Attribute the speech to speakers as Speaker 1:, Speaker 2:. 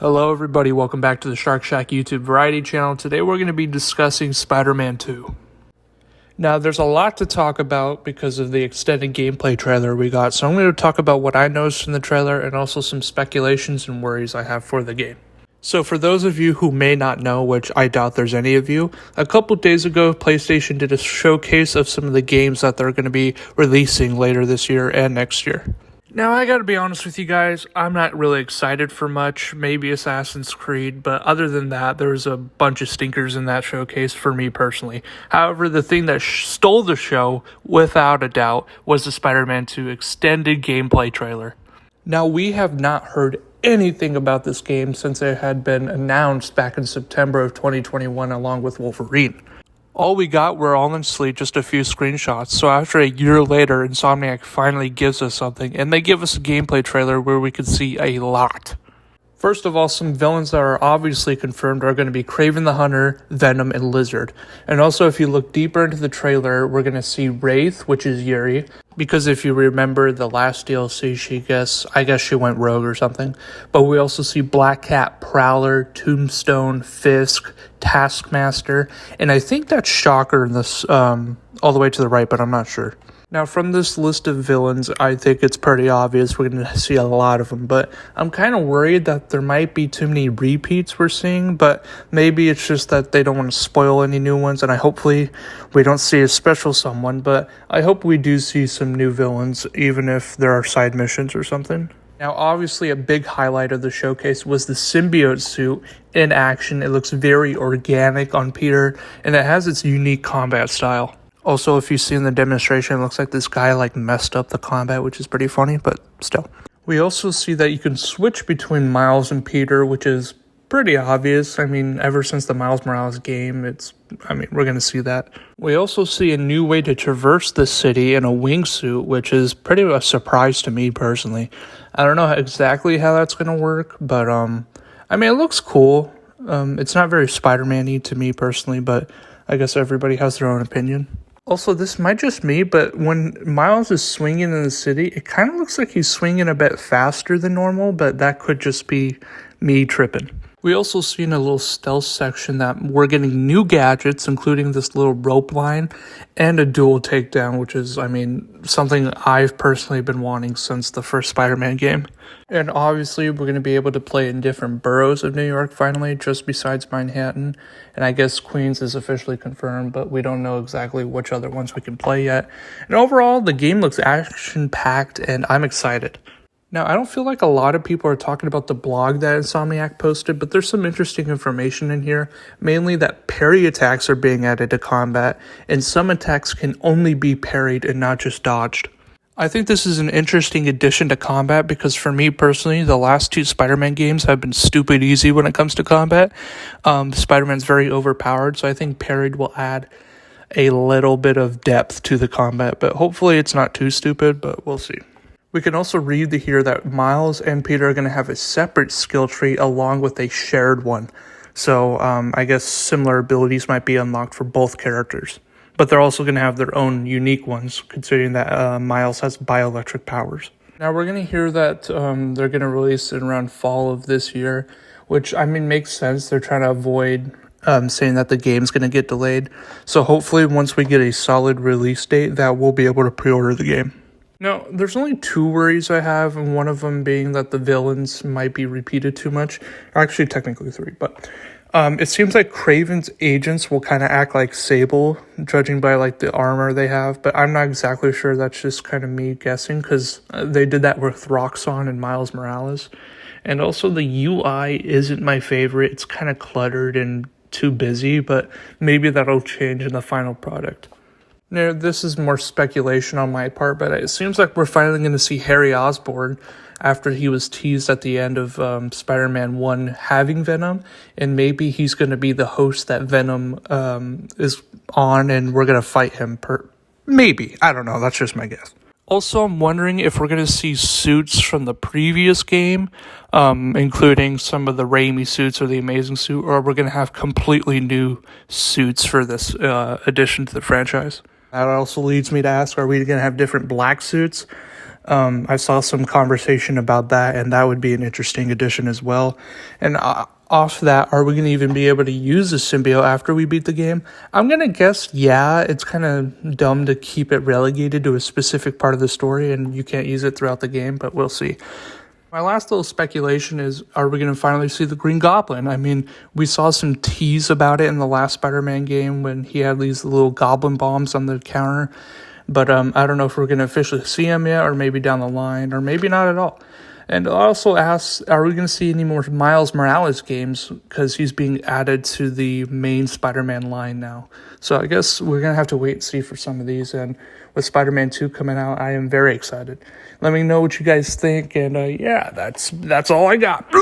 Speaker 1: Hello everybody, welcome back to the Shark Shack YouTube variety channel. Today we're going to be discussing Spider-Man 2. Now there's a lot to talk about because of the extended gameplay trailer we got, so I'm going to talk about what I noticed from the trailer and also some speculations and worries I have for the game. So for those of you who may not know, which I doubt there's any of you, a couple days ago PlayStation did a showcase of some of the games that they're going to be releasing later this year and next year. Now, I gotta be honest with you guys, I'm not really excited for much, maybe Assassin's Creed, but other than that, there was a bunch of stinkers in that showcase for me personally. However, the thing that stole the show, without a doubt, was the Spider-Man 2 extended gameplay trailer. Now, we have not heard anything about this game since it had been announced back in September of 2021 along with Wolverine. All we got were honestly just a few screenshots, so after a year later, Insomniac finally gives us something, and they give us a gameplay trailer where we could see a lot. First of all, some villains that are obviously confirmed are going to be Kraven the Hunter, Venom, and Lizard. And also, if you look deeper into the trailer, we're going to see Wraith, which is Yuri, because if you remember the last DLC, I guess she went rogue or something. But we also see Black Cat, Prowler, Tombstone, Fisk, Taskmaster, and I think that's Shocker in this, all the way to the right, but I'm not sure. Now, from this list of villains, I think it's pretty obvious we're going to see a lot of them, but I'm kind of worried that there might be too many repeats we're seeing, but maybe it's just that they don't want to spoil any new ones, and hopefully we don't see a special someone, but I hope we do see some new villains, even if there are side missions or something. Now, obviously, a big highlight of the showcase was the symbiote suit in action. It looks very organic on Peter, and it has its unique combat style. Also, if you see in the demonstration, it looks like this guy messed up the combat, which is pretty funny, but still. We also see that you can switch between Miles and Peter, which is pretty obvious. I mean, ever since the Miles Morales game, we're going to see that. We also see a new way to traverse the city in a wingsuit, which is pretty a surprise to me personally. I don't know exactly how that's going to work, but it looks cool. It's not very Spider-Man-y to me personally, but I guess everybody has their own opinion. Also, this might just me, but when Miles is swinging in the city, it kind of looks like he's swinging a bit faster than normal, but that could just be me tripping. We also see in a little stealth section that we're getting new gadgets, including this little rope line and a dual takedown, which is, something I've personally been wanting since the first Spider-Man game. And obviously, we're going to be able to play in different boroughs of New York finally, just besides Manhattan. And I guess Queens is officially confirmed, but we don't know exactly which other ones we can play yet. And overall, the game looks action-packed, and I'm excited. Now, I don't feel like a lot of people are talking about the blog that Insomniac posted, but there's some interesting information in here, mainly that parry attacks are being added to combat, and some attacks can only be parried and not just dodged. I think this is an interesting addition to combat because for me personally, the last two Spider-Man games have been stupid easy when it comes to combat. Spider-Man's very overpowered, so I think parried will add a little bit of depth to the combat, but hopefully it's not too stupid, but we'll see. We can also read here that Miles and Peter are going to have a separate skill tree along with a shared one. So I guess similar abilities might be unlocked for both characters. But they're also going to have their own unique ones, considering that Miles has bioelectric powers. Now we're going to hear that they're going to release it around fall of this year, which makes sense. They're trying to avoid saying that the game's going to get delayed. So hopefully once we get a solid release date, that we'll be able to pre-order the game. Now, there's only two worries I have, and one of them being that the villains might be repeated too much. Actually, technically three, but it seems like Kraven's agents will kind of act like Sable, judging by the armor they have, but I'm not exactly sure. That's just kind of me guessing, because they did that with Roxxon and Miles Morales. And also the UI isn't my favorite. It's kind of cluttered and too busy, but maybe that'll change in the final product. Now, this is more speculation on my part, but it seems like we're finally going to see Harry Osborn after he was teased at the end of Spider-Man 1 having Venom, and maybe he's going to be the host that Venom is on, and we're going to fight him. Maybe. I don't know. That's just my guess. Also, I'm wondering if we're going to see suits from the previous game, including some of the Raimi suits or the Amazing suit, or we're going to have completely new suits for this addition to the franchise. That also leads me to ask, are we going to have different black suits? I saw some conversation about that, and that would be an interesting addition as well. And off that, are we going to even be able to use the symbiote after we beat the game? I'm going to guess, yeah. It's kind of dumb to keep it relegated to a specific part of the story, and you can't use it throughout the game, but we'll see. My last little speculation is, are we going to finally see the Green Goblin? I mean, we saw some tease about it in the last Spider-Man game when he had these little goblin bombs on the counter. But I don't know if we're going to officially see him yet, or maybe down the line, or maybe not at all. And I also asked, are we going to see any more Miles Morales games? Because he's being added to the main Spider-Man line now. So I guess we're going to have to wait and see for some of these. And with Spider-Man 2 coming out, I am very excited. Let me know what you guys think. And yeah, that's all I got.